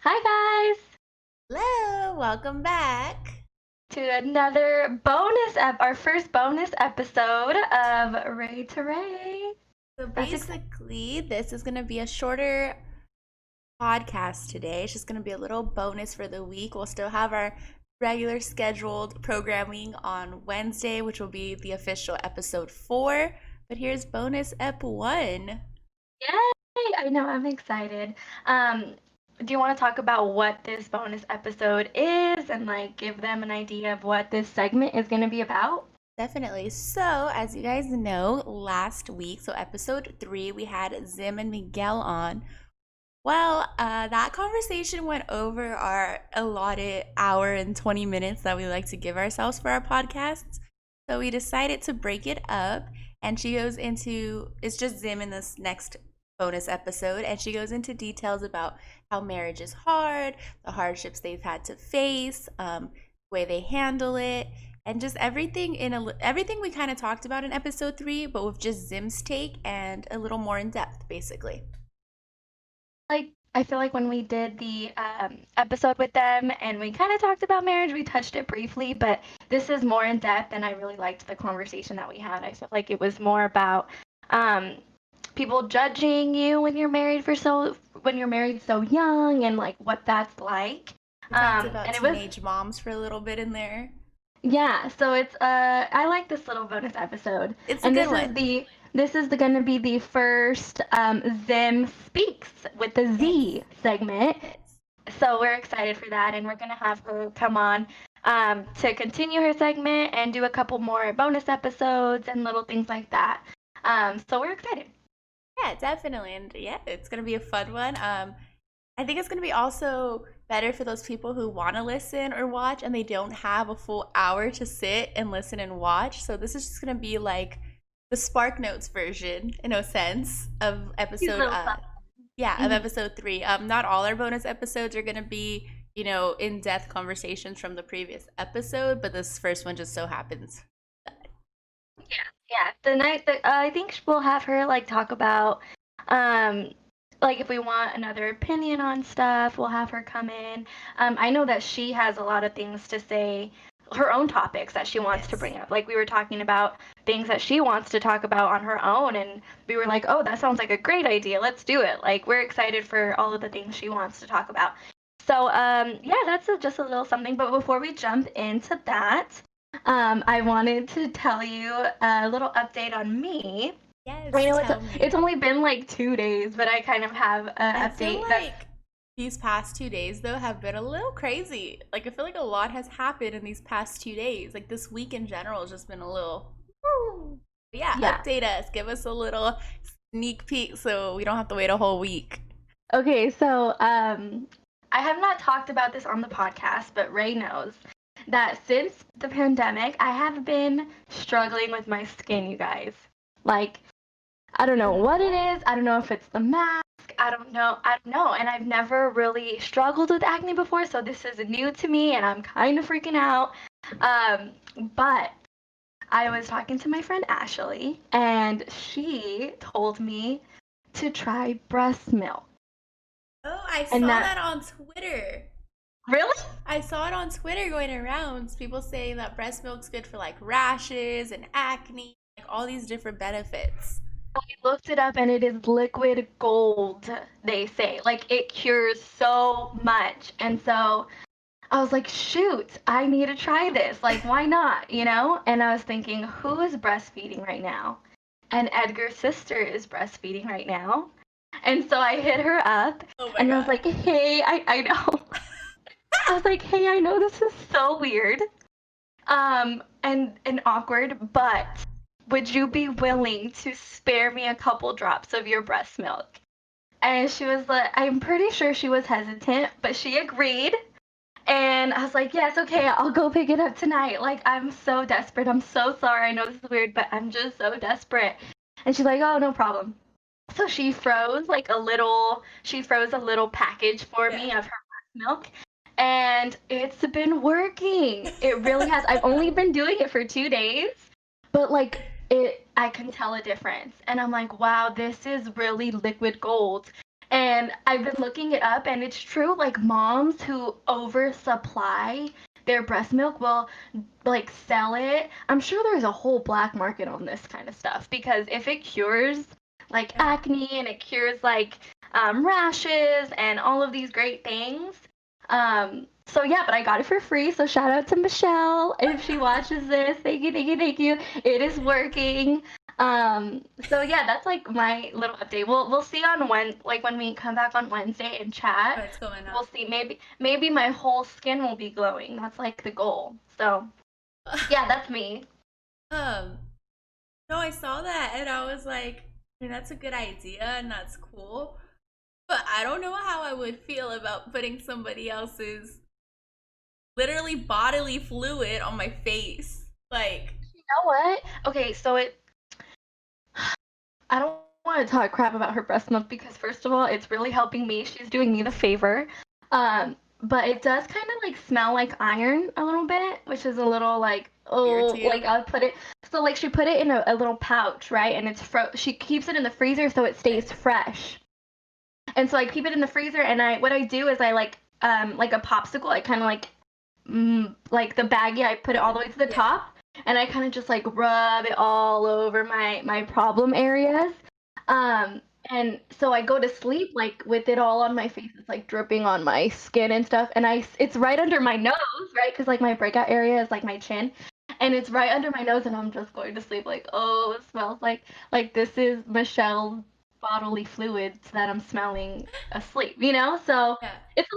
Hi guys Hello, welcome back. to another our first bonus episode of Ray to Ray. So That's exciting. basically, this is going to be a shorter podcast today. It's just going to be a little bonus for the week. We'll still have our regular scheduled programming on Wednesday, which will be the official episode 4. But here's bonus ep 1. Yay! I know I'm excited. Um, do you want to talk about what this bonus episode is and like give them an idea of what this segment is going to be about? Definitely. So, as you guys know, last week, so episode 3, we had Zim and Miguel on. Well, that conversation went over our allotted hour and 20 minutes that we like to give ourselves for our podcasts. So we decided to break it up, and she goes into it's just Zim in this next bonus episode, and she goes into details about how marriage is hard, the hardships they've had to face, the way they handle it, and just everything we kind of talked about in episode 3, but with just Zim's take and a little more in depth, basically. Like I feel like when we did the episode with them and we kind of talked about marriage, we touched it briefly, but this is more in depth, and I really liked the conversation that we had. I felt like it was more about um, people judging you when you're married so young and like what that's like. We talked about And it was teenage moms for a little bit in there. yeah, so it's I like this little bonus episode. It's a And good one. this is gonna be the first Zim Speaks with the Yes. Z segment. Yes. So we're excited for that, and we're gonna have her come on to continue her segment and do a couple more bonus episodes and little things like that. So we're excited. Yeah, definitely. And yeah, it's gonna be a fun one. I think it's gonna be also better for those people who want to listen or watch and they don't have a full hour to sit and listen and watch. So this is just gonna be like the Spark Notes version, in a sense, of These episode little fun. of Mhm. episode 3. Not all our bonus episodes are gonna be, in-depth conversations from the previous episode, but this first one just so happens. Yeah, yeah. I think we'll have her like talk about um like if we want another opinion on stuff, we'll have her come in. I know that she has a lot of things to say, her own topics that she wants to Yes. bring up. Like we were talking about things that she wants to talk about on her own, and we were like, "Oh, that sounds like a great idea. Let's do it." Like we're excited for all of the things she wants to talk about. So, yeah, that's just a little something. But before we jump into that, I wanted to tell you a little update on me. I Yes, know tell it's me. only been like 2 days, but I kind of have I an feel update that like these past 2 days, though, have been a little crazy. Like, I feel like a lot has happened in these past 2 days. Like, this week in general has just been a little. Woo. But yeah, yeah. update us. Give us a little sneak peek so we don't have to wait a whole week. Okay, so I have not talked about this on the podcast, but Ray knows that since the pandemic, I have been struggling with my skin, you guys. Like, I don't know what it is. I don't know if it's the mask. I don't know. I don't know. And I've never really struggled with acne before, so this is new to me, and I'm kind of freaking out. Um, but I was talking to my friend Ashley, and she told me to try breast milk. Oh, I And saw that that on Twitter. really? I saw it on Twitter going around. People saying that breast milk's good for like rashes and acne, like all these different benefits. I looked it up, and it is liquid gold, they say. Like it cures so much. And so I was like, shoot, I need to try this. Like, why not? You know? And I was thinking, who is breastfeeding right now? And Edgar's sister is breastfeeding right now. And so I hit her up Oh my and I was god. like, hey, I know. I was like, hey, I know this is so weird and awkward, but would you be willing to spare me a couple drops of your breast milk? And she was like, I'm pretty sure she was hesitant, but she agreed. And I was like, yes, okay, I'll go pick it up tonight. Like, I'm so desperate. I'm so sorry. I know this is weird, but I'm just so desperate. And she's like, oh, no problem. So she froze a little package for Yeah. me of her breast milk. And it's been working. It really has. I've only been doing it for 2 days, but I can tell a difference. And I'm like, wow, this is really liquid gold. And I've been looking it up, and it's true. Like moms who oversupply their breast milk will like sell it. I'm sure there's a whole black market on this kind of stuff because if it cures like Yeah. acne and it cures like rashes and all of these great things. So yeah, but I got it for free. So shout out to Michelle if she watches this. Thank you, thank you, thank you. It is working. So yeah, that's like my little update. We'll see on when we come back on Wednesday and chat. What's going on? We'll see. Maybe my whole skin will be glowing. That's like the goal. So yeah, that's me. Um, no, I saw that and I was like, I mean, that's a good idea and that's cool. But I don't know how I would feel about putting somebody else's literally bodily fluid on my face. Like, You know what? Okay, so I don't want to talk crap about her breast milk because first of all, it's really helping me. She's doing me the favor. But it does kind of like smell like iron a little bit, which is a little like weird oh, to you? like I'll put it. So like she put it in a little pouch, right? And she keeps it in the freezer so it stays fresh. And so I keep it in the freezer, and what I do is I like a popsicle. I kind of like the baggie. I put it all the way to the Yeah. top, and I kind of just like rub it all over my problem areas. Um, and so I go to sleep like with it all on my face. It's like dripping on my skin and stuff. And it's right under my nose, right? Because like my breakout area is like my chin, and it's right under my nose. And I'm just going to sleep like, oh, it smells like this is Michelle's bodily fluids that I'm smelling asleep. So Yeah. it's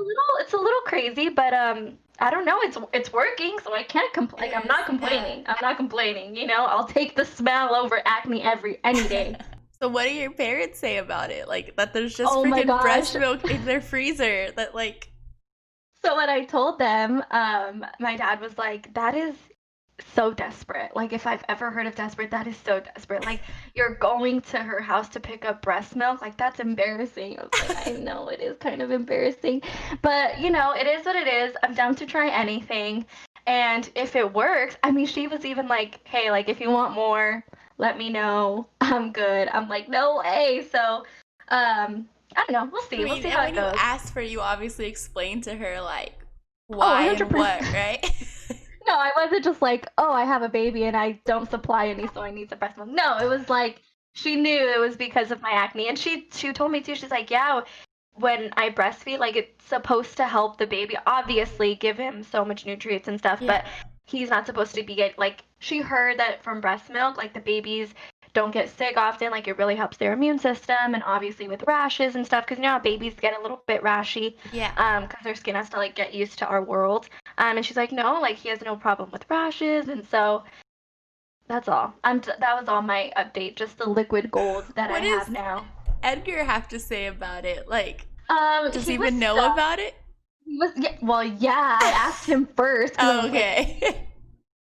a little crazy, but I don't know. It's working, so I can't It complain. Like I'm is. not Yeah. complaining. I'm not complaining. I'll take the smell over acne any day. So what do your parents say about it? Like that there's just Oh my freaking breast gosh. milk in their freezer that like So when I told them, my dad was like, "That is so desperate. Like if I've ever heard of desperate, that is so desperate. Like you're going to her house to pick up breast milk. Like that's embarrassing." I was like, "I know it is kind of embarrassing, but it is what it is. I'm down to try anything, and if it works, I mean, she was even like, "Hey, like if you want more, let me know. I'm good." I'm like, "No way." So, I don't know. We'll I see. We'll mean, see and how when it you goes. asked for, you obviously explained to her like Oh, why and what, 100%. right? No, I wasn't just like, oh, I have a baby and I don't supply any, so I need some breast milk. No, it was like she knew it was because of my acne, and she told me too. She's like, yeah, when I breastfeed, like it's supposed to help the baby, obviously give him so much nutrients and stuff, Yeah. but he's not supposed to be like she heard that from breast milk, like the babies don't get sick often, like it really helps their immune system, and obviously with rashes and stuff, because how babies get a little bit rashy, Yeah. because their skin has to like get used to our world. And she's like, no, like he has no problem with rashes, and so that's all. That was all my update, just the liquid gold that I What have does now. Edgar have to say about it? Like, does he He was even know stuck. about it? He was yeah, well, yeah. I asked him first because I Oh, was like, okay.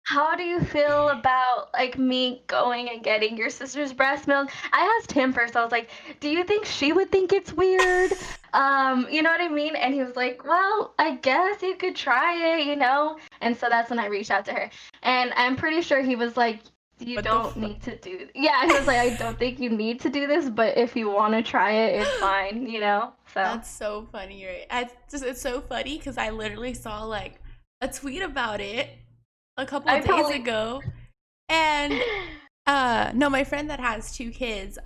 how do you feel about like me going and getting your sister's breast milk? I asked him first. I was like, do you think she would think it's weird? You know what I mean? And he was like, well, I guess you could try it. And so that's when I reached out to her. And I'm pretty sure he was like, you What the don't fuck? need to do. Yeah, he was like, I don't think you need to do this, but if you want to try it, it's fine. So That's so funny, right? It's so funny because I literally saw like a tweet about it a couple I of days probably ago, and no, my friend that has two kids,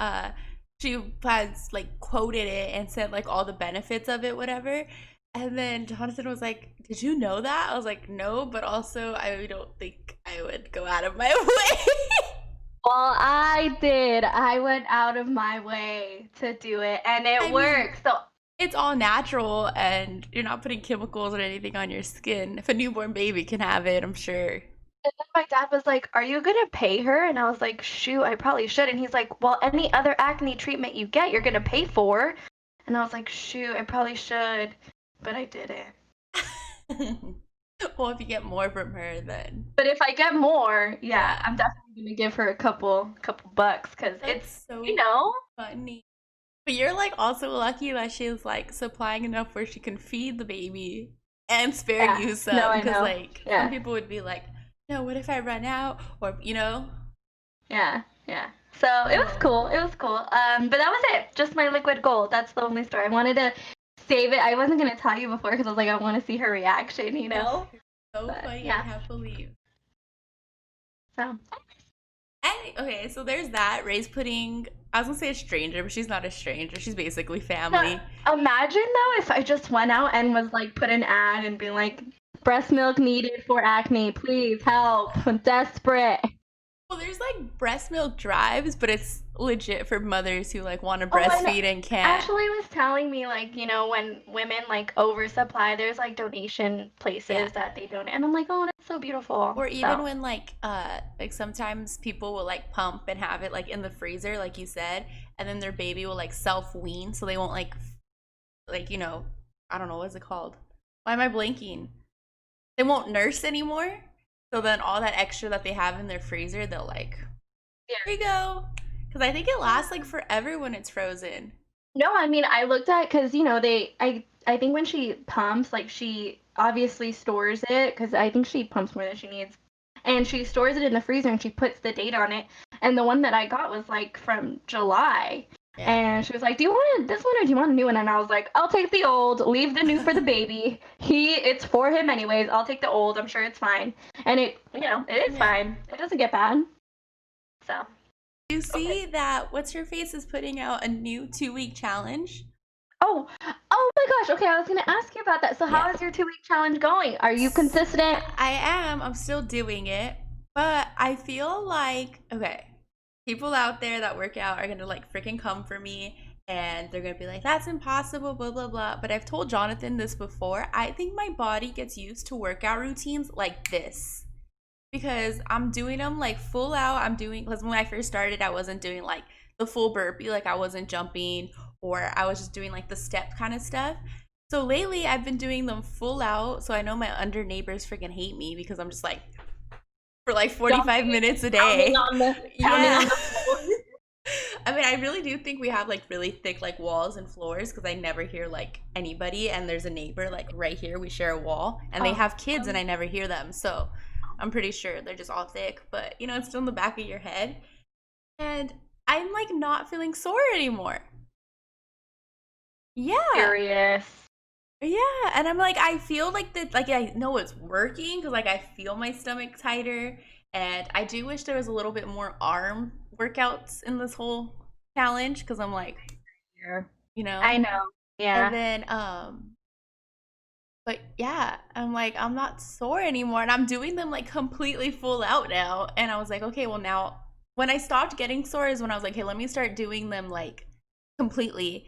she has like quoted it and said like all the benefits of it, whatever. And then Jonathan was like, "Did you know that?" I was like, "No, but also I don't think I would go out of my way." Well, I did. I went out of my way to do it, and it I mean, worked. So, it's all natural and you're not putting chemicals or anything on your skin. If a newborn baby can have it, I'm sure. and then my dad was like, "Are you gonna pay her?" And I was like, "Shoot, I probably should." And he's like, "Well, any other acne treatment you get, you're gonna pay for." And I was like, "Shoot, I probably should," but I didn't. Well, if you get more from her, then But if I get more, yeah, yeah, I'm definitely gonna give her a couple bucks because it's, that's so you know, funny. But you're like also lucky that she's like supplying enough where she can feed the baby and spare yeah. you No, some. I Because know. like some Yeah, people would be like, no, what if I run out? Or, yeah, yeah. So it was Oh, cool. It was cool. But that was it. Just my liquid gold. That's the only story. I wanted to save it. I wasn't gonna tell you before because I was like, I want to see her reaction, you oh, know. so But funny. I yeah. can't believe. So And okay, so there's that. Ray's putting, I was gonna say a stranger, but she's not a stranger. She's basically no, family. imagine though if I just went out and was like put an ad and be like, breast milk needed for acne. Please help. I'm desperate. Well, there's like breast milk drives, but it's legit for mothers who like want to Oh, and breastfeed and can't. Ashley was telling me like, when women like oversupply, there's like donation Yeah. places that they donate, and I'm like, oh, that's so beautiful. Or even So when like sometimes people will like pump and have it like in the freezer, like you said, and then their baby will like self wean, so they won't like I don't know what's it called. Why am I blanking? They won't nurse anymore. So then all that extra that they have in their freezer, they'll like, yeah. here you go. Because I think it lasts like forever when it's frozen. No, I mean, I looked at because I think when she pumps, like she obviously stores it because I think she pumps more than she needs, and she stores it in the freezer and she puts the date on it. And the one that I got was like from July, Yeah. and she was like, "Do you want this one or do you want a new one?" And I was like, "I'll take the old. Leave the new for the baby. It's for him anyways. I'll take the old. I'm sure it's fine." And it is Yeah. fine. It doesn't get bad. So You okay. see that What's Her Face is putting out a new 2 week challenge? Oh, oh my gosh. Okay, I was gonna ask you about that. So Yeah. how is your 2 week challenge going? Are you consistent? I am. I'm still doing it. But I feel like, okay, people out there that work out are going to like freaking come for me and they're going to be like, that's impossible, blah, blah, blah. But I've told Jonathan this before. I think my body gets used to workout routines like this because I'm doing them like full out. Because when I first started, I wasn't doing like the full burpee, like I wasn't jumping or I was just doing like the step kind of stuff. So lately, I've been doing them full out. So I know my under neighbors freaking hate me because I'm just like for like 45 Jumping, minutes a pounding day. on the pounding Yeah. on the floor. I mean, I really do think we have like really thick like walls and floors because I never hear like anybody. And there's a neighbor like right here. We share a wall, and they Oh, have kids, and I never hear them. So I'm pretty sure they're just all thick. But it's still in the back of your head, and I'm like not feeling sore anymore. Yeah. curious. Yeah, and I'm like, I feel like that, like I know it's working because like I feel my stomach tighter, and I do wish there was a little bit more arm workouts in this whole challenge because I'm like, Here. you know, I know. and Yeah. then but yeah, I'm like I'm not sore anymore, and I'm doing them like completely full out now, and I was like, okay, well now when I stopped getting sore is when I was like, hey, let me start doing them like completely.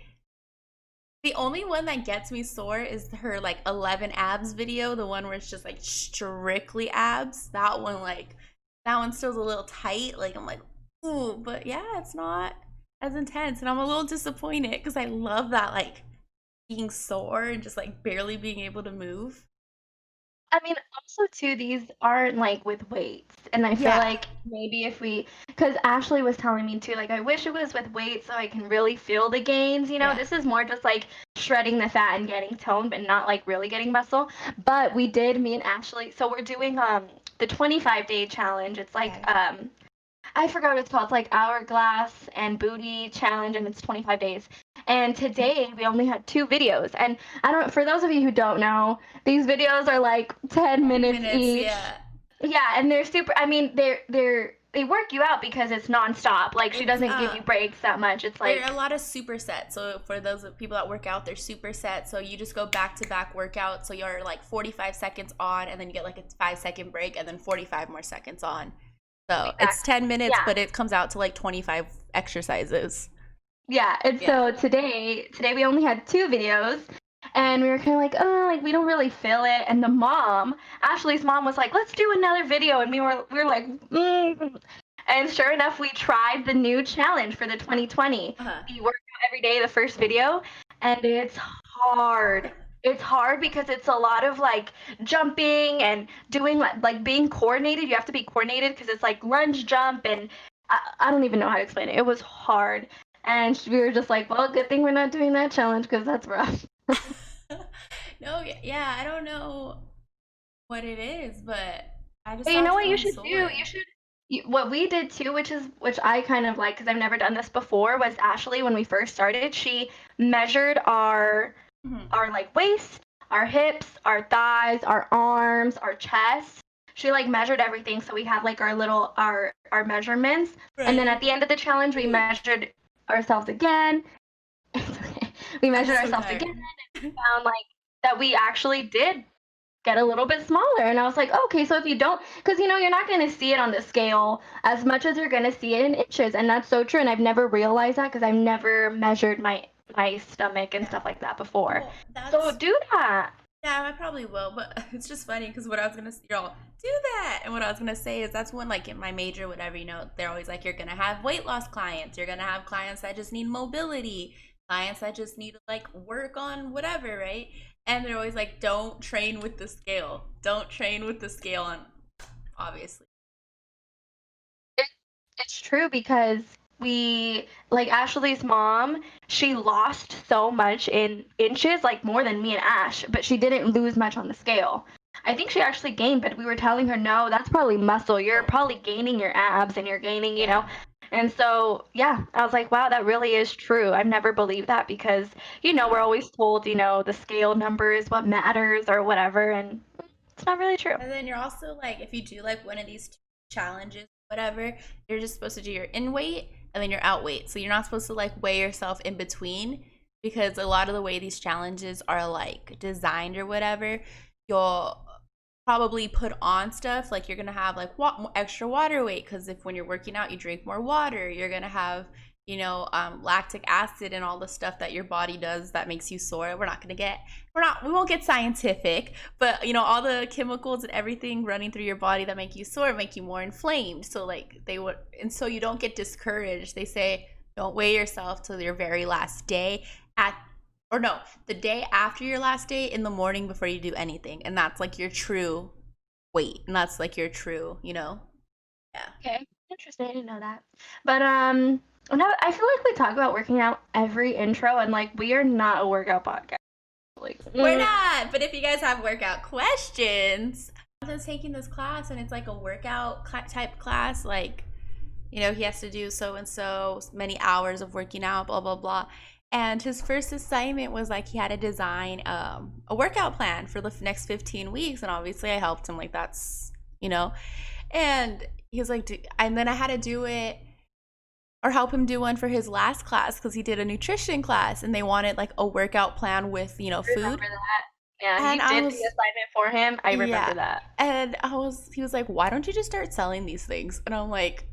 The only one that gets me sore is her like 11 abs video, the one where it's just like strictly abs. That one still's a little tight. Like I'm like, ooh, but yeah, it's not as intense, and I'm a little disappointed because I love that like being sore and just like barely being able to move. I mean, also too, these aren't like with weights, and I feel Yeah, like maybe if because Ashley was telling me too, like I wish it was with weights so I can really feel the gains. yeah, This is more just like shredding the fat and getting toned, but not like really getting muscle. But we did, me and Ashley. So we're doing the 25-day challenge. It's like okay, I forgot what it's called. It's like Hourglass and Booty Challenge, and it's 25 days. And today we only had two videos. And I don't. For those of you who don't know, these videos are like 10 minutes minutes. each. Yeah, Yeah, and they're super. I mean, they work you out because it's nonstop. Like she it's doesn't give you breaks that much. It's there are a like lot of supersets. So for those people that work out, they're supersets. So you just go back to back workout. So you're like 45 seconds on, and then you get like a 5 second break, and then 45 more seconds on. So it's exactly. 10 minutes, Yeah. but it comes out to like 25 exercises. Yeah, and Yeah. so today we only had two videos, and we were kind of like, oh, like we don't really feel it. And the mom, Ashley's mom, was like, let's do another video, and we were like, mm. And sure enough, we tried the new challenge for the 2020. Uh-huh. The workout every day, the first video, and it's hard. It's hard because it's a lot of like jumping and doing like being coordinated. You have to be coordinated because it's like lunge jump and I don't even know how to explain it. It was hard. And we were just like, well, good thing we're not doing that challenge because that's rough. No, yeah, I don't know what it is, but I just But you know stopped what you feeling should do? sore. What we did too, which I kind of like because I've never done this before, was Ashley when we first started. She measured Mhm. our like waist, our hips, our thighs, our arms, our chest. She like measured everything, so we had like our measurements. And then Right. at the end of the challenge, we measured ourselves again. We I'm measured so ourselves again tired. and found like that we actually did get a little bit smaller. And I was like, okay, so if you don't, because you're not going to see it on the scale as much as you're going to see it in inches. And that's so true. And I've never realized that because I've never measured my stomach and Yeah. stuff like that before. Well, So that's do that. yeah, I probably will, but it's just funny because what I was gonna say, you're all do that, and what I was gonna say is that's when like in my major, whatever, they're always like you're gonna have weight loss clients, you're gonna have clients that just need mobility, clients that just need to like work on whatever, right? And they're always like, don't train with the scale, don't train with the scale, and obviously, It, it's true because we like Ashley's mom, she lost so much in inches, like more than me and Ash, but she didn't lose much on the scale. I think she actually gained, but we were telling her, no, that's probably muscle. You're oh probably gaining your abs and you're gaining. yeah, And so, yeah, I was like, wow, that really is true. I've never believed that because, we're always told, the scale number is what matters or whatever. And it's not really true. and then you're also like, if you do like one of these challenges, whatever, you're just supposed to do your in weight and then your out weight. So you're not supposed to like weigh yourself in between because a lot of the way these challenges are like designed or whatever, you'll probably put on stuff like you're gonna have like extra water weight because if when you're working out you drink more water, you're gonna have lactic acid and all the stuff that your body does that makes you sore. We won't get scientific, but all the chemicals and everything running through your body that make you sore make you more inflamed. So like they would, and so you don't get discouraged. They say don't weigh yourself till your very last day at or no, the day after your last day in the morning before you do anything. And that's like your true weight. And that's like your true. Yeah. Okay, interesting. I didn't know that. But no, I feel like we talk about working out every intro, and like we are not a workout podcast. Like, We're not. But if you guys have workout questions, I was taking this class and it's like a workout type class. Like, he has to do so and so many hours of working out, blah, blah, blah. And his first assignment was like he had to design a workout plan for the next 15 weeks. And obviously I helped him, like, and he was like, and then I had to do it or help him do one for his last class because he did a nutrition class and they wanted like a workout plan with, I food. remember that. Yeah, And you I did the was, assignment for him. I yeah. remember that. And he was like, why don't you just start selling these things? And I'm like,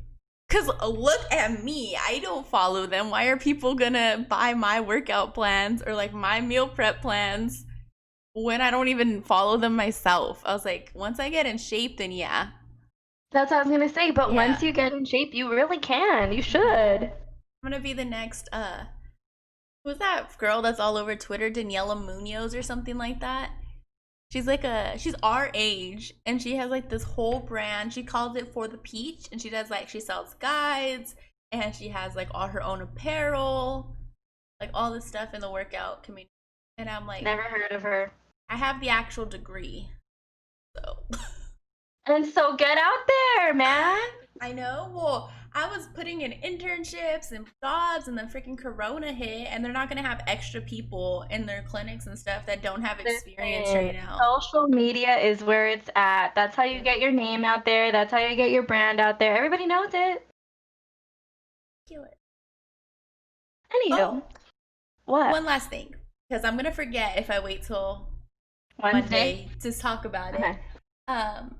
because look at me. I don't follow them. Why are people gonna buy my workout plans or like my meal prep plans when I don't even follow them myself? I was like, once I get in shape, then yeah. That's what I was gonna say. But once Yeah. you get in shape, you really can. You I'm should. gonna be the next who's that girl that's all over Twitter, Daniela Munoz or something like that? She's our age and she has like this whole brand. She calls it For the Peach and she sells guides and she has like all her own apparel, like all this stuff in the workout community. And I'm like, Never heard of her. I have the actual degree. So And so get out there, man. I know. Well, I was putting in internships and jobs and then freaking Corona hit and they're not gonna have extra people in their clinics and stuff that don't have experience Listen, right now. social media is where it's at. That's how you get your name out there. That's how you get your brand out there. Everybody knows it. Anywho, Oh, what? one last thing, because I'm gonna forget if I wait till Wednesday? Monday to talk about it. Okay. Um,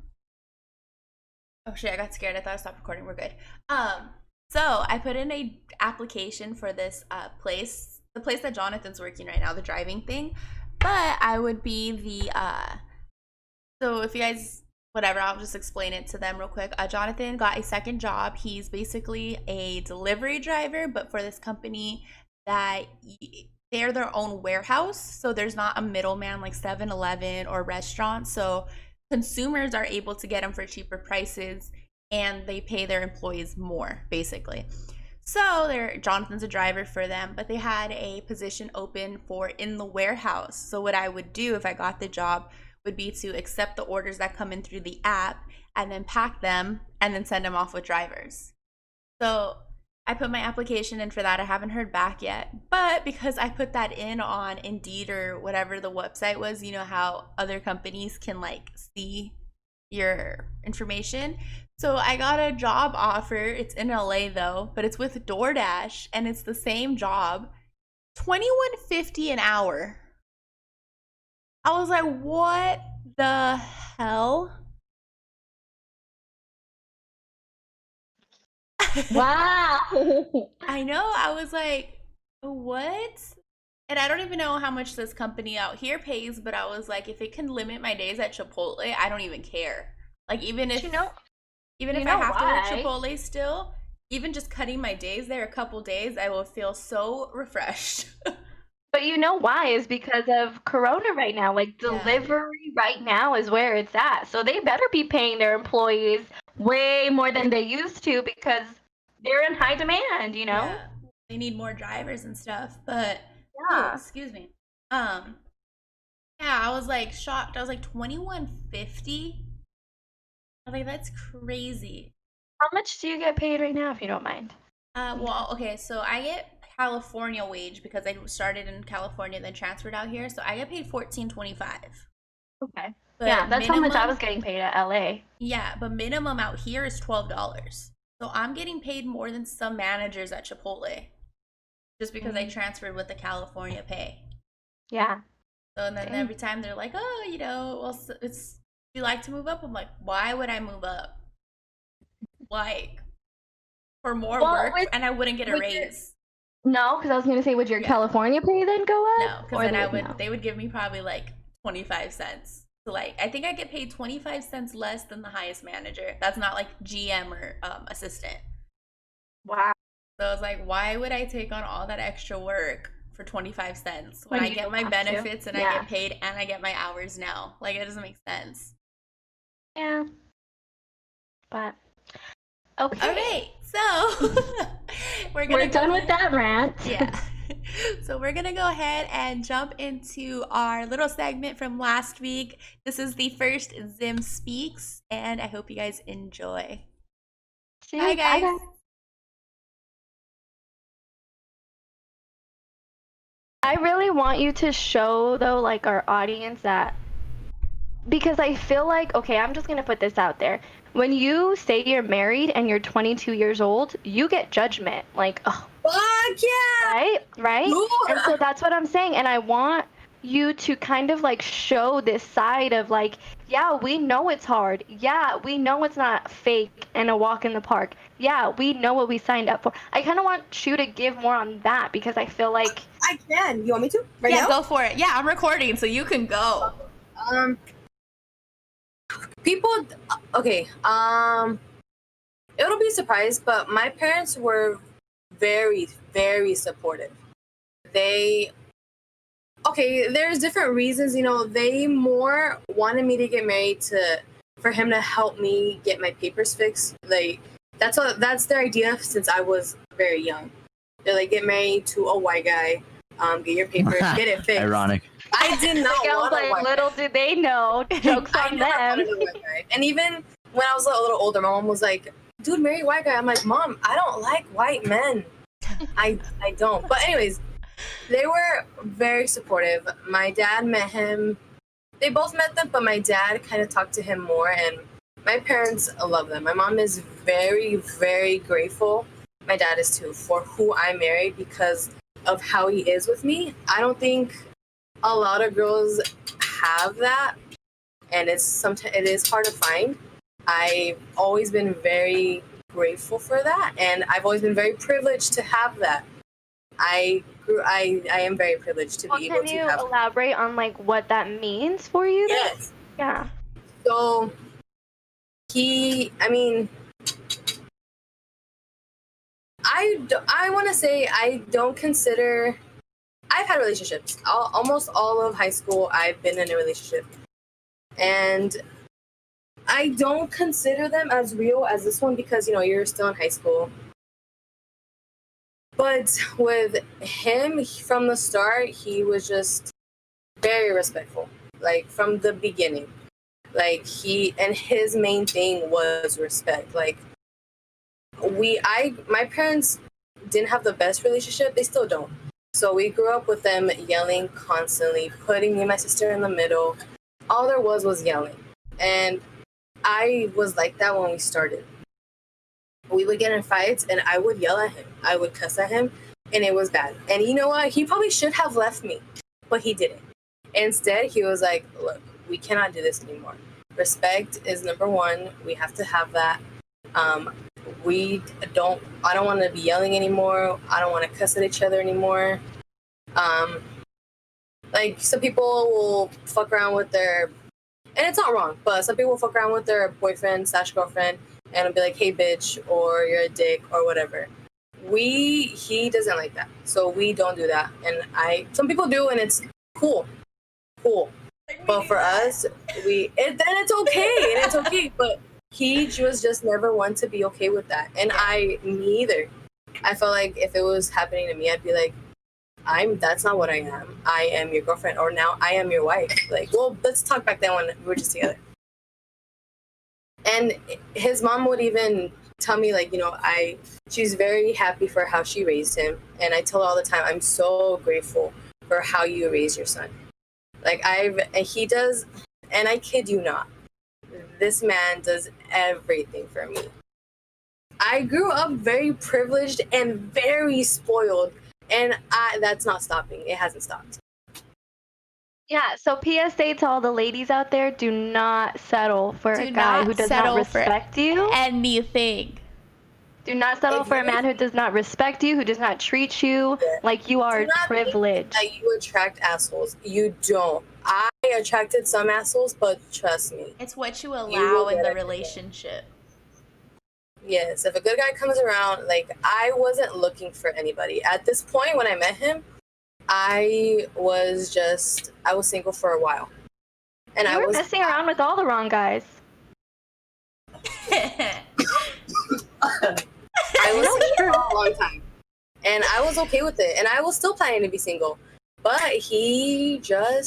oh shit, I got scared. I thought I stopped recording. We're good. So I put in a application for this the place that Jonathan's working right now, the driving thing. But I would be the so if you guys whatever, I'll just explain it to them real quick. Jonathan got a second job. He's basically a delivery driver, but for this company that they're their own warehouse. So there's not a middleman like 7-Eleven or restaurants. So consumers are able to get them for cheaper prices and they pay their employees more, basically. So Jonathan's a driver for them, but they had a position open for in the warehouse. So what I would do if I got the job would be to accept the orders that come in through the app and then pack them and then send them off with drivers. So I put my application in for that. I haven't heard back yet. But because I put that in on Indeed or whatever the website was, you know how other companies can like see your information. So I got a job offer. It's in LA though, but it's with DoorDash and it's the same job. $21.50 an hour. I was like, what the hell? Wow. I know. I was like, what? And I don't even know how much this company out here pays, but I was like, if it can limit my days at Chipotle, I don't even care. Like even if even if I have to work Chipotle still, even just cutting my days there a couple days, I will feel so refreshed. But you know why? Is because of Corona right now. Like delivery right now is where it's at. So they better be paying their employees way more than they used to because they're in high demand, you know? Yeah. They need more drivers and stuff. But Yeah. excuse me. Yeah, I was like shocked. I was like 21.50. I was like, that's crazy. How much do you get paid right now, if you don't mind? Well, okay, so I get California wage because I started in California, then transferred out here. So I get paid $14.25. Okay. But Yeah, that's how much I minimum, was getting paid at LA. yeah, but minimum out here is $12. So I'm getting paid more than some managers at Chipotle just because I transferred with the California pay. Yeah. So and then Dang. every time they're like, oh, you know, well, it's you like to move up? I'm like, why would I move up? Like for more work, and I wouldn't get a raise. No, because I was gonna say, would your California pay then go up? No, because then they would give me probably like 25 cents. So like I think I get paid 25 cents less than the highest manager. That's not like GM or assistant. Wow. So I was like, why would I take on all that extra work for 25 cents when I get my benefits and I get paid and I get my hours now? Like it doesn't make sense. Yeah. But okay. All right. So we're done with that rant. Yeah. So we're going to go ahead and jump into our little segment from last week. This is the first Zim Speaks, and I hope you guys enjoy. Bye, guys. Bye, guys. I really want you to show, though, like our audience that, because I feel like, okay, I'm just going to put this out there. When you say you're married and you're 22 years old, you get judgment. Like, oh, fuck yeah! Right? Yeah. And so that's what I'm saying. And I want you to kind of like show this side of like, yeah, we know it's hard. Yeah, we know it's not fake and a walk in the park. Yeah, we know what we signed up for. I kind of want you to give more on that because I feel like I can. You want me to? Right now? Yeah, go for it. Yeah, I'm recording, so you can go. People, okay. It'll be a surprise, but my parents were very, very supportive. There's different reasons, you know. They more wanted me to get married for him to help me get my papers fixed. Like that's their idea since I was very young. They're like, get married to a white guy, get your papers, get it fixed. Ironic. I did not want a white little did they know. Jokes on them. And even when I was a little older, my mom was like, dude, marry a white guy. I'm like, Mom, I don't like white men. I don't. But anyways, they were very supportive. My dad met him. They both met them, but my dad kind of talked to him more. And my parents love them. My mom is very, very grateful. My dad is too, for who I married because of how he is with me. I don't think a lot of girls have that, and it is hard to find. I've always been very grateful for that, and I've always been very privileged to have that. I am very privileged to be able to have. Can you elaborate on like what that means for you? Yes. Yeah. So I want to say I don't consider. I've had relationships. Almost all of high school, I've been in a relationship. And I don't consider them as real as this one because, you know, you're still in high school. But with him, from the start, he was just very respectful. like from the beginning. Like his main thing was respect. Like my parents didn't have the best relationship. They still don't. So we grew up with them yelling constantly, putting me and my sister in the middle. All there was yelling. And I was like that when we started. We would get in fights and I would yell at him. I would cuss at him, and it was bad. And you know what? He probably should have left me, but he didn't. Instead, he was like, look, we cannot do this anymore. Respect is number one. We have to have that. I don't want to be yelling anymore. I don't want to cuss at each other anymore. Like some people will fuck around with their, and it's not wrong, but some people will fuck around with their boyfriend/girlfriend and it'll be like, hey bitch, or you're a dick or whatever. He doesn't like that. So we don't do that. And some people do, and it's cool. But for us, then it's okay, and it's okay. But he was just never one to be okay with that, and me either. I felt like if it was happening to me, I'd be like, that's not what I am. I am your girlfriend, or now I am your wife. Like, well, let's talk back then when we were just together. And his mom would even tell me, like, she's very happy for how she raised him, and I tell her all the time, I'm so grateful for how you raised your son. Like, he does, and I kid you not, this man does everything for me. I grew up very privileged and very spoiled, and that's not stopping. It hasn't stopped. Yeah, so PSA to all the ladies out there, do not settle for a guy who does not respect you. Anything. Do not settle for a man who does not respect you, who does not treat you like you are privileged. That you attract assholes. You don't. I attracted some assholes, but trust me. It's what you allow in the relationship. Yes, if a good guy comes around, like, I wasn't looking for anybody. At this point, when I met him, I was single for a while. And you were messing around with all the wrong guys. I was single for a long time. And I was okay with it. And I was still planning to be single. But me and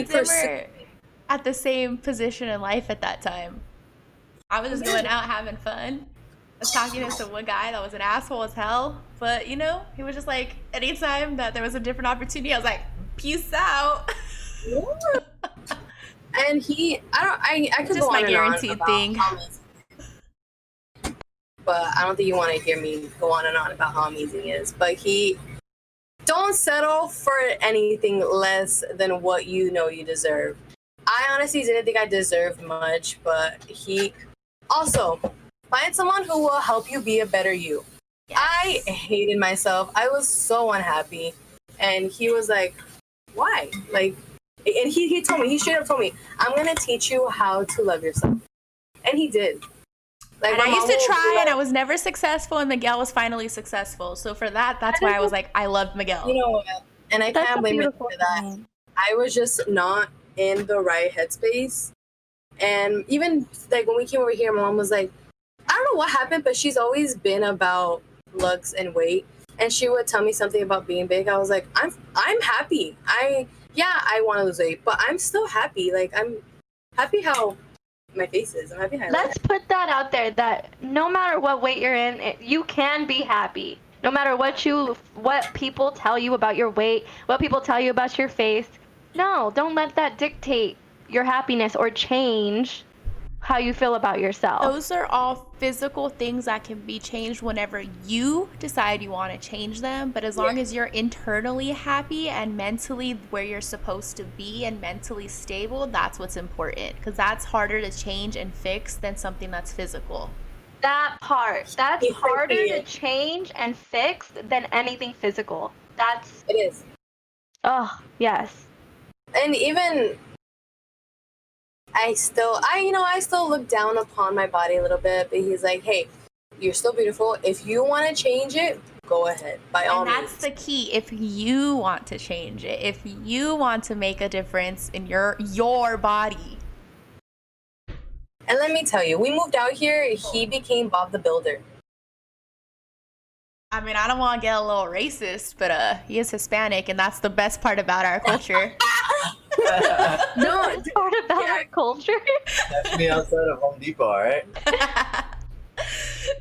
Zim were at the same position in life at that time. I was just going out having fun. I was talking to some one guy that was an asshole as hell. But, he was just like, anytime that there was a different opportunity, I was like, peace out. Yeah. And I could just go on my and guaranteed on about thing. But I don't think you want to hear me go on and on about how amazing he is. But don't settle for anything less than what you know you deserve. I honestly didn't think I deserved much, but also find someone who will help you be a better you. Yes. I hated myself. I was so unhappy. And he was like, why? Like, and he told me, he straight up told me, I'm going to teach you how to love yourself. And he did. Like, and I used to try, and I was never successful, and Miguel was finally successful. So for that's why I was like, I love Miguel. You know what? And I can't blame him for that. I was just not in the right headspace. And even like when we came over here, my mom was like, I don't know what happened, but she's always been about looks and weight. And she would tell me something about being big. I was like, I'm happy. I want to lose weight, but I'm still happy. Like, I'm happy how my face is. I'm happy how Let's put that out there, that no matter what weight you're in, you can be happy. No matter what people tell you about your weight, what people tell you about your face. No, don't let that dictate your happiness or change how you feel about yourself. Those are all physical things that can be changed whenever you decide you want to change them. But as long as you're internally happy and mentally where you're supposed to be and mentally stable, that's what's important. Because that's harder to change and fix than something that's physical. That part. That's harder to change and fix than anything physical. It is. Oh, yes. And even I still look down upon my body a little bit, but he's like, hey, you're still beautiful. If you want to change it, go ahead, by all means. And that's the key. If you want to change it, if you want to make a difference in your body. And let me tell you, we moved out here, he became Bob the Builder. I mean, I don't want to get a little racist, but he is Hispanic, and that's the best part about our culture. No, It's part about our culture. Catch me outside of Home Depot, all right?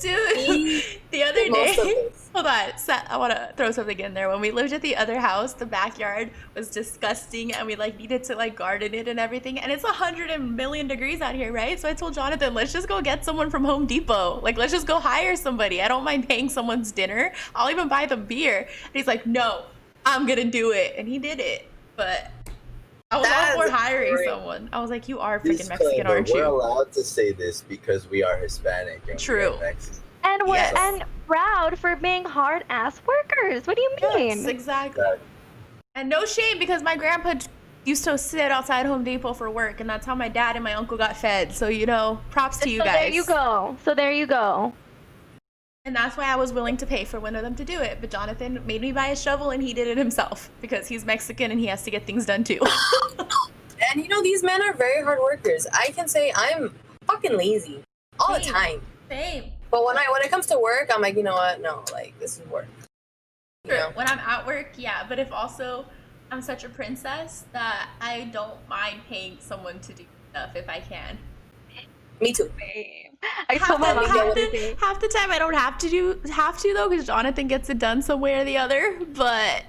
Dude, the other most of day, this. hold on, I want to throw something in there. When we lived at the other house, the backyard was disgusting, and we like needed to like garden it and everything. And it's 100 million degrees out here, right? So I told Jonathan, let's just go get someone from Home Depot. Like, let's just go hire somebody. I don't mind paying someone's dinner. I'll even buy them beer. And he's like, no, I'm gonna do it, and he did it. But I was all for That's hiring great. someone. I was like, you are freaking Mexican, Disclaimer, aren't we're you? allowed to say this because we are Hispanic. And True. We are Mexican. And we're Yes. and proud for being hard ass workers. What do you mean? Yes, exactly. Exactly. And no shame, because my grandpa used to sit outside Home Depot for work, and that's how my dad and my uncle got fed. So, you know, props to you So guys. there you go. So there you go. And that's why I was willing to pay for one of them to do it. But Jonathan made me buy a shovel, and he did it himself because he's Mexican and he has to get things done too. And you know, these men are very hard workers. I can say I'm fucking lazy all the Same. time. Same. But when it comes to work, I'm like, you know what? No, like this is work. You True. know? When I'm at work, yeah. But if also I'm such a princess that I don't mind paying someone to do stuff if I can. Me too. I told my mom the half other day. Half the time I don't have to though, because Jonathan gets it done some way or the other. But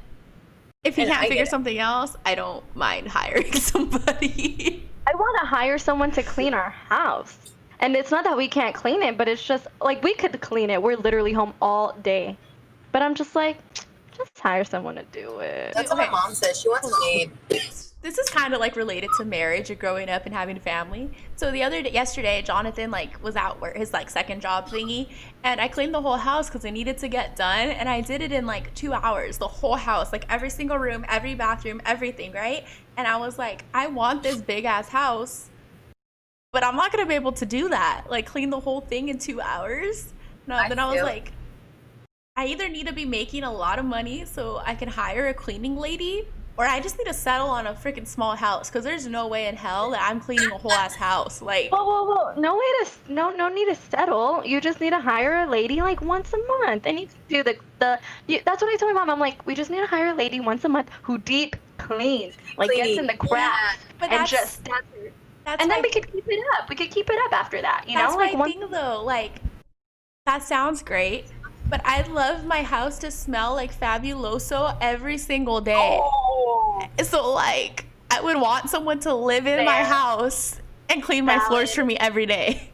if he And can't I figure get it. something else, I don't mind hiring somebody. I want to hire someone to clean our house. And it's not that we can't clean it, but it's just like we could clean it. We're literally home all day. But I'm just like, just hire someone to do it. That's what my Okay. mom says. She wants a maid. This is kind of like related to marriage or growing up and having a family. So yesterday, Jonathan like was out work, his like second job thingy, and I cleaned the whole house because it needed to get done, and I did it in like 2 hours, the whole house, like every single room, every bathroom, everything, right? And I was like, I want this big ass house, but I'm not gonna be able to do that, like clean the whole thing in 2 hours. No, then I was feel- like, I either need to be making a lot of money so I can hire a cleaning lady, or I just need to settle on a freaking small house, because there's no way in hell that I'm cleaning a whole ass house. Like, Whoa. No need to settle. You just need to hire a lady like once a month. And you do that's what I told my mom. I'm like, we just need to hire a lady once a month who deep cleans, like gets Clean. in the craft, but and that's just does it. that's And my, then we could keep it up. We could keep it up after that. You know, that's like my once thing though. Like, that sounds great, but I'd love my house to smell like Fabuloso every single day. Oh, So like, I would want someone to live in my Fair. house and clean my floors for me every day.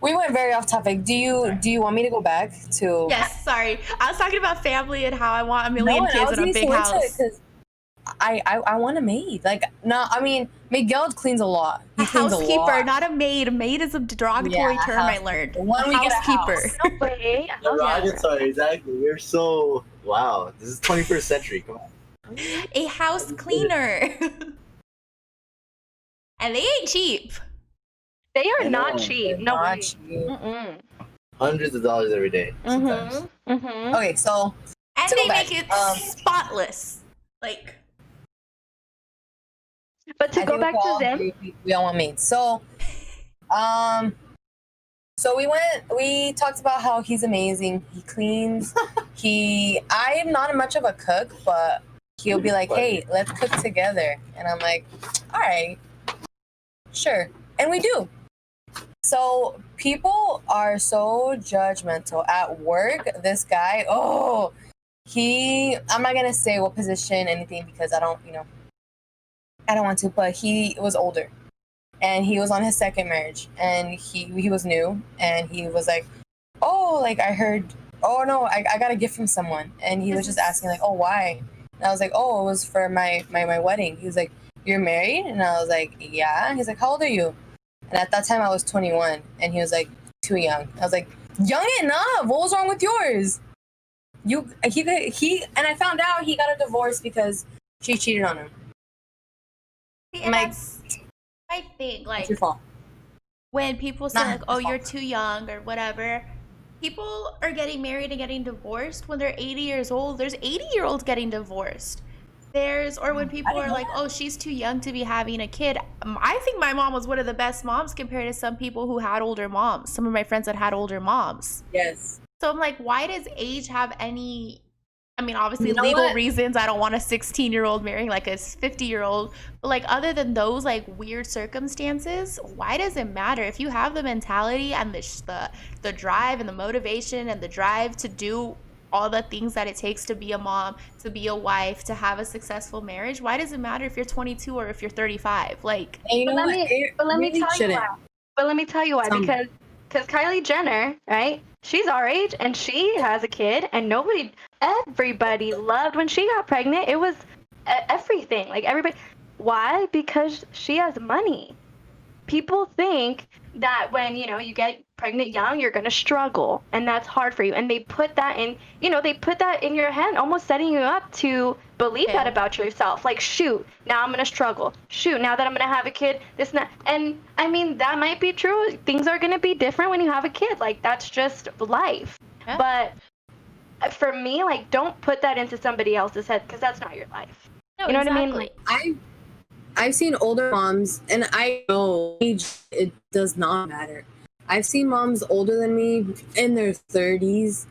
we went very off topic. Do you want me to go back to? Yes, sorry. I was talking about family and how I want a million No, and I kids was in a getting big so into it house. 'cause I want a maid. Like, no, I mean, Miguel cleans a lot. He A cleans housekeeper, a lot. not a maid. A maid is a derogatory Yeah, term I learned. when A we get a housekeeper. house. no way. Derogatory, exactly. We're so wow. This is 21st century. Come on. A house cleaner. And they ain't cheap. They are I not know. cheap. They're No not way. cheap. Mm-mm. Hundreds of dollars every day. Sometimes. Mm-hmm. Okay, so And To go they back, make it spotless. Like, But to I go think back to all Zim, agree we all want maids. So, so we talked about how he's amazing. He cleans. I am not much of a cook, but he'll be like, hey, let's cook together. And I'm like, all right, sure. And we do. So people are so judgmental at work. This guy, I'm not going to say what position, anything, because I don't want to, but he was older. And he was on his second marriage, and he was new, and he was like, oh, like I heard, oh no, I got a gift from someone, and he was just asking like, oh, why? And I was like, oh, it was for my wedding. He was like, you're married? And I was like, yeah. And he's like, how old are you? And at that time I was 21, and he was like, too young. I was like, young enough. What was wrong with yours? He and I found out he got a divorce because she cheated on him. and Like- that's my thing. Like, It's your fault. when people say Nah, like, oh, it's you're fine. too young or whatever, people are getting married and getting divorced when they're 80 years old. There's 80-year-olds getting divorced. Or when people didn't are know like, oh, she's too young to be having a kid. I think my mom was one of the best moms compared to some people who had older moms. Some of my friends that had older moms. Yes. So I'm like, why does age have any I mean, obviously, You know legal what? reasons. I don't want a 16-year-old marrying like a 50-year-old. But like, other than those like weird circumstances, why does it matter if you have the mentality and the drive and the motivation and the drive to do all the things that it takes to be a mom, to be a wife, to have a successful marriage? Why does it matter if you're 22 or if you're 35? Like, And you know But let what? me, It but let me really tell you shouldn't. why. But let me tell you why. Tell me. Because Kylie Jenner, right? She's our age and she has a kid, and everybody loved when she got pregnant. It was everything. Like everybody. Why? Because she has money. People think that when you get pregnant young, you're going to struggle, and that's hard for you, and they put that in your head, almost setting you up to believe that Fail. about yourself. Like, shoot, now I'm going to struggle. Shoot, now that I'm going to have a kid, this and that. And I mean, that might be true. Things are going to be different when you have a kid. Like, that's just life. Yeah. But for me, like, don't put that into somebody else's head, because that's not your life. no, You know what I mean? exactly. I've seen older moms, and I know age, it does not matter. I've seen moms older than me in their 30s.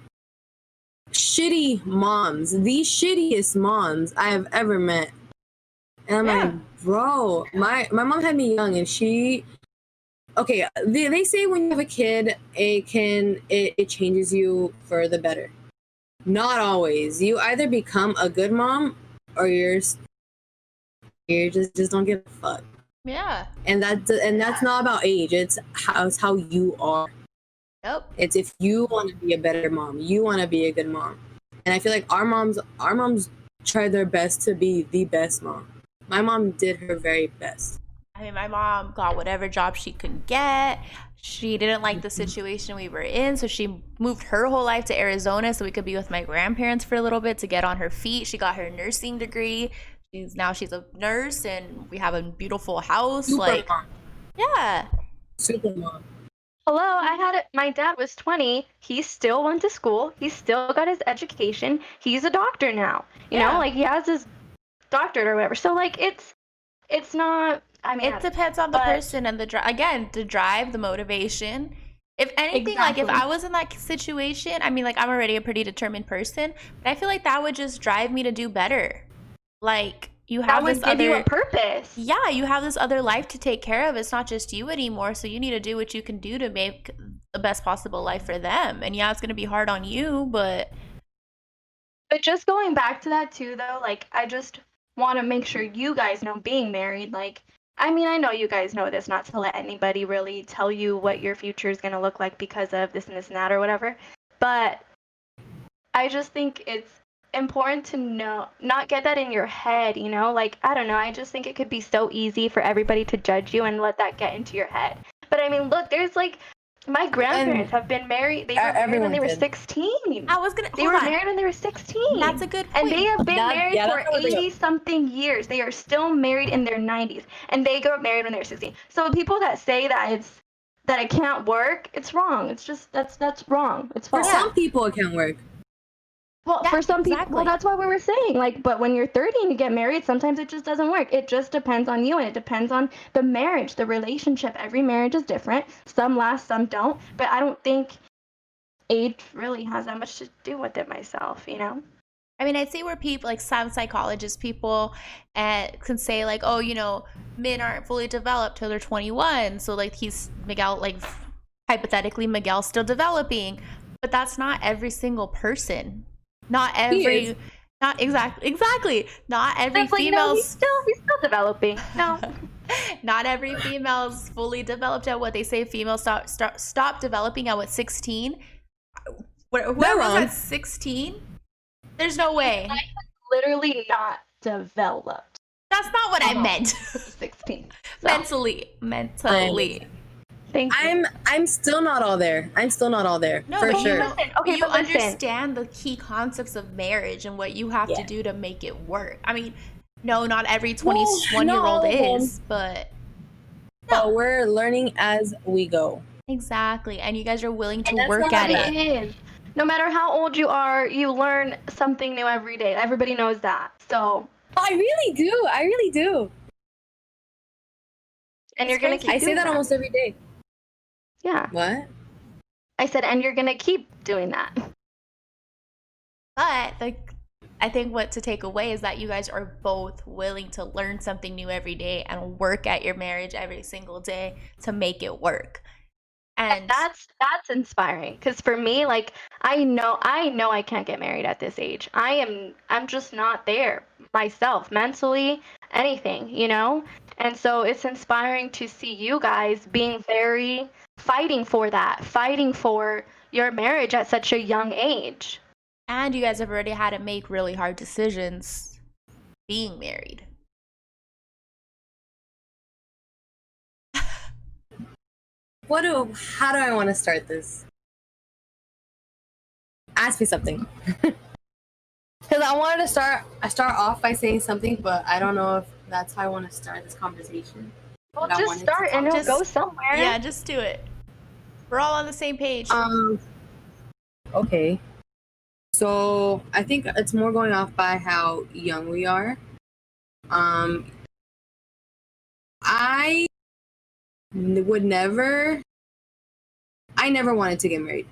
Shitty moms, the shittiest moms I have ever met. And I'm Yeah. like, bro, my mom had me young, and okay, they say when you have a kid, it changes you for the better. Not always. You either become a good mom, or you just don't give a fuck. Yeah. And that's not about age. It's how you are. Yep. It's if you want to be a better mom, you want to be a good mom. And I feel like our moms tried their best to be the best mom. My mom did her very best. I mean, my mom got whatever job she could get. She didn't like the situation we were in, so she moved her whole life to Arizona so we could be with my grandparents for a little bit to get on her feet. She got her nursing degree. She's a nurse, and we have a beautiful house. Super mom. Yeah. Super mom. Hello, my dad was 20. He still went to school. He still got his education. He's a doctor now. You know, like he has his doctorate or whatever. So like it's not, I mean, It depends on the person and the drive, the motivation. If anything, like if I was in that situation, I mean, like I'm already a pretty determined person, but I feel like that would just drive me to do better. Like you have this give you a other purpose. Yeah, you have this other life to take care of. It's not just you anymore, so you need to do what you can do to make the best possible life for them. And yeah, it's going to be hard on you, but just going back to that too, though, like I just want to make sure you guys know, being married, like, I mean, I know you guys know this, not to let anybody really tell you what your future is going to look like because of this and this and that or whatever, but I just think it's important to not get that in your head, like, I don't know, I just think it could be so easy for everybody to judge you and let that get into your head. But I mean, look, there's like, my grandparents have been married. They were married when they were 16. They were married when they were 16. That's a good point. And they have been married for 80-something years. They are still married in their 90s. And they got married when they were 16. So people that say that it can't work, it's wrong. It's just, that's wrong. It's For false. some people, it can work. Well, Yeah, for some exactly. people, well, that's what we were saying. Like, but when you're 30 and you get married, sometimes it just doesn't work. It just depends on you, and it depends on the marriage, the relationship. Every marriage is different. Some last, some don't. But I don't think age really has that much to do with it myself, I mean, I'd say where people, like some psychologists, people can say like, oh, men aren't fully developed till they're 21. So like Miguel, like hypothetically, Miguel's still developing, but that's not every single person. Not exactly. Not every female. He's still developing. No. Not every female's fully developed at what they say females stop developing at 16. Whoever's at 16, there's no way. I'm literally not developed. That's not what I meant. 16. So. Mentally. Thank you. I'm still not all there. No, for sure. Okay, you but listen. understand the key concepts of marriage and what you have to do to make it work. I mean, no, not every 21-year-old is, but But we're learning as we go. Exactly, and you guys are willing to work at it. No matter how old you are, you learn something new every day. Everybody knows that. So I really do. And you're gonna keep doing I say that almost every day. Yeah. What? I said, and you're gonna keep doing that. But I think what to take away is that you guys are both willing to learn something new every day and work at your marriage every single day to make it work. And that's inspiring, because for me, like, I know I can't get married at this age. I'm just not there myself, mentally, anything, you know? And so it's inspiring to see you guys being very fighting for that, fighting for your marriage at such a young age. and you guys have already had to make really hard decisions being married. How do I want to start this? Ask me something. Because I wanted to start off by saying something, but I don't know if that's how I want to start this conversation. Well, But I just wanted to start and talk- it'll go somewhere. Yeah, just do it. We're all on the same page. Okay. So I think it's more going off by how young we are. I never wanted to get married.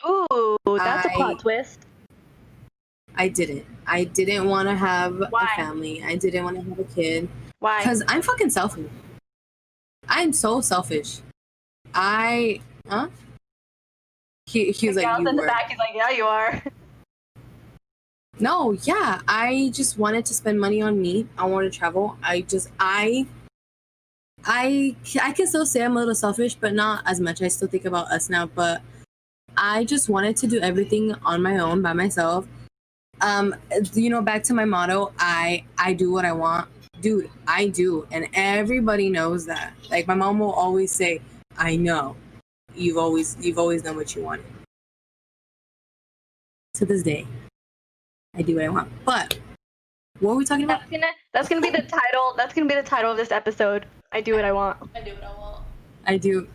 Ooh, that's a I- plot twist. I didn't want to have Why? a family. I didn't want to have a kid. Why? Because I'm fucking selfish. I'm so selfish. He was like, Miguel's you in the were. back. He's like, yeah, you are. No, yeah. I just wanted to spend money on me. I wanted to travel. I can still say I'm a little selfish, but not as much. I still think about us now, but I just wanted to do everything on my own by myself. Back to my motto, I do what I want. Dude, I do. And everybody knows that. Like, my mom will always say, I know. You've always known what you wanted. To this day, I do what I want. But what are we talking about? That's gonna be the title. That's gonna be the title of this episode. I do what I want. I do what I want. I do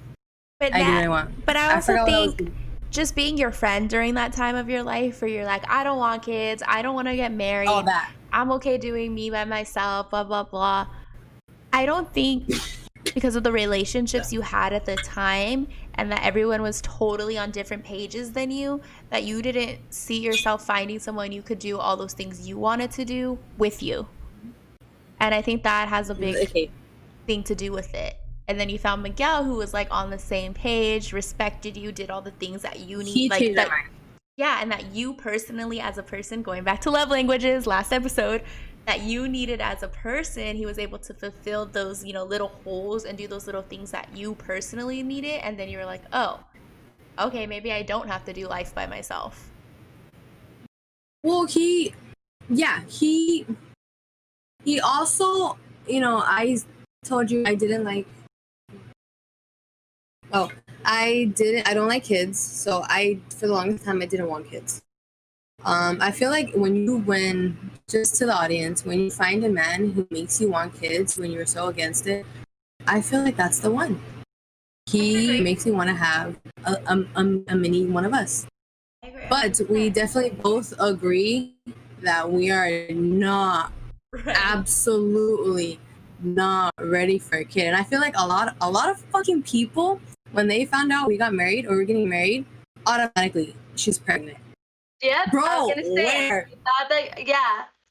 But what I want. But I also forgot what I was think just being your friend during that time of your life where you're like, I don't want kids, I don't want to get married, all that. I'm okay doing me by myself, blah, blah, blah. I don't think because of the relationships you had at the time and that everyone was totally on different pages than you, that you didn't see yourself finding someone you could do all those things you wanted to do with you. And I think that has a big thing to do with it. And then you found Miguel, who was like on the same page, respected you, did all the things that you need. He like changed that, my mind. yeah, and that you personally as a person, going back to love languages, last episode, that you needed as a person, he was able to fulfill those, little holes and do those little things that you personally needed. And then you were like, oh, okay, maybe I don't have to do life by myself. Well, he also, I told you I didn't like. Oh, I don't like kids. So for the longest time, I didn't want kids. I feel like just to the audience, when you find a man who makes you want kids, when you're so against it, I feel like that's the one. He makes me want to have a mini one of us. But we definitely both agree that we are not, absolutely not ready for a kid. And I feel like a lot of fucking people, when they found out we got married or we're getting married, automatically she's pregnant. Yeah, Bro, I was gonna say, where?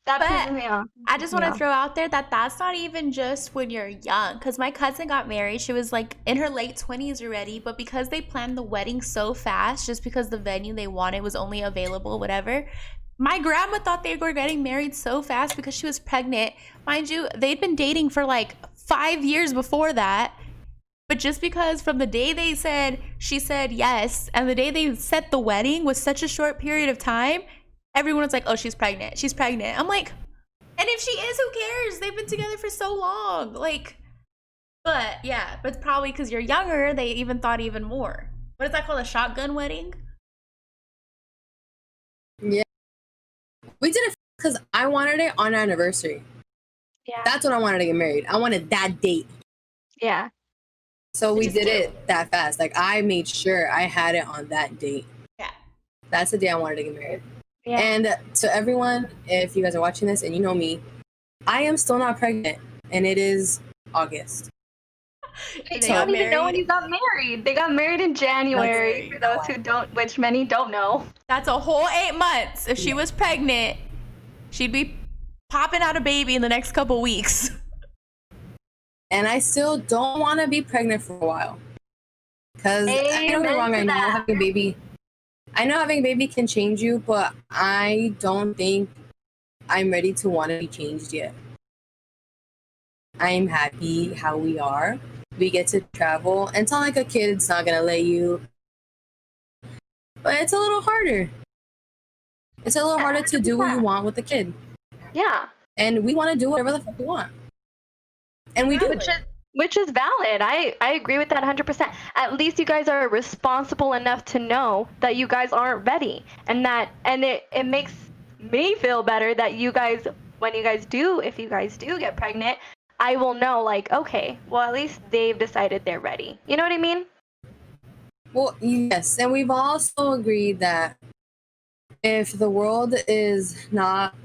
That But pisses me off. I just want to Yeah. throw out there that that's not even just when you're young. Because my cousin got married. She was like in her late 20s already. But because they planned the wedding so fast, just because the venue they wanted was only available, whatever. My grandma thought they were getting married so fast because she was pregnant. Mind you, they'd been dating for like 5 years before that. But just because from the day she said yes, and the day they set the wedding was such a short period of time, everyone was like, oh, she's pregnant. She's pregnant. I'm like, and if she is, who cares? They've been together for so long. Like, but yeah, but it's probably because you're younger, they even thought even more. What is that called? A shotgun wedding? Yeah. We did it because I wanted it on our anniversary. Yeah. That's when I wanted to get married. I wanted that date. Yeah. So we Just did do. it that fast. Like, I made sure I had it on that date. Yeah. That's the day I wanted to get married. Yeah. And to everyone, if you guys are watching this and you know me, I am still not pregnant. And it is August. They They don't got even know when married. you got married. They got married in January. That's For those who don't, which many don't know. That's a whole 8 months. If she was pregnant, She'd be popping out a baby in the next couple weeks. And I still don't want to be pregnant for a while. Because I don't get me wrong, I know having a baby can change you, but I don't think I'm ready to want to be changed yet. I'm happy how we are. We get to travel. And it's not like a kid's not going to let you. But it's a little harder. It's a little harder to do what you want with the kid. Yeah. And we want to do whatever the fuck we want. And we do. Which is valid. I agree with that 100%. At least you guys are responsible enough to know that you guys aren't ready. And it makes me feel better that you guys, when you guys do, if you guys do get pregnant, I will know, like, okay, well, at least they've decided they're ready. You know what I mean? Well, yes. And we've also agreed that if the world is not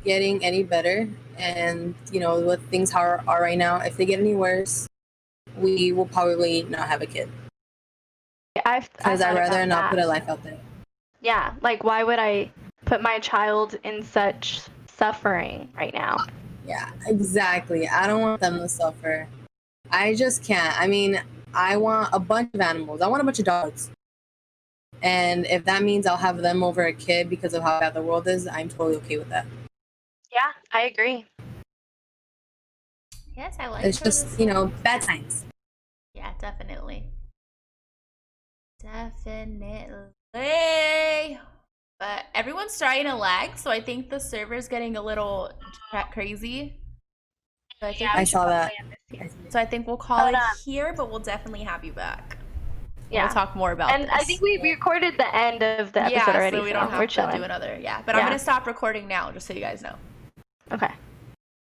getting any better, and what things are right now, if they get any worse, we will probably not have a kid, because I'd rather not put a life out there. Yeah, like, why would I put my child in such suffering right now? Yeah, exactly. I don't want them to suffer. I just can't. I mean, I want a bunch of animals. I want a bunch of dogs, and if that means I'll have them over a kid because of how bad the world is, I'm totally okay with that. Yeah, I agree. Yes, I like. It's just, bad times. Yeah, definitely. But everyone's starting to lag, so I think the server's getting a little crazy. So I saw that. So I think we'll call it here, but we'll definitely have you back. Yeah. We'll talk more about this. And I think we recorded the end of the episode already, so we don't have to do another. Yeah, but I'm going to stop recording now, just so you guys know. Okay.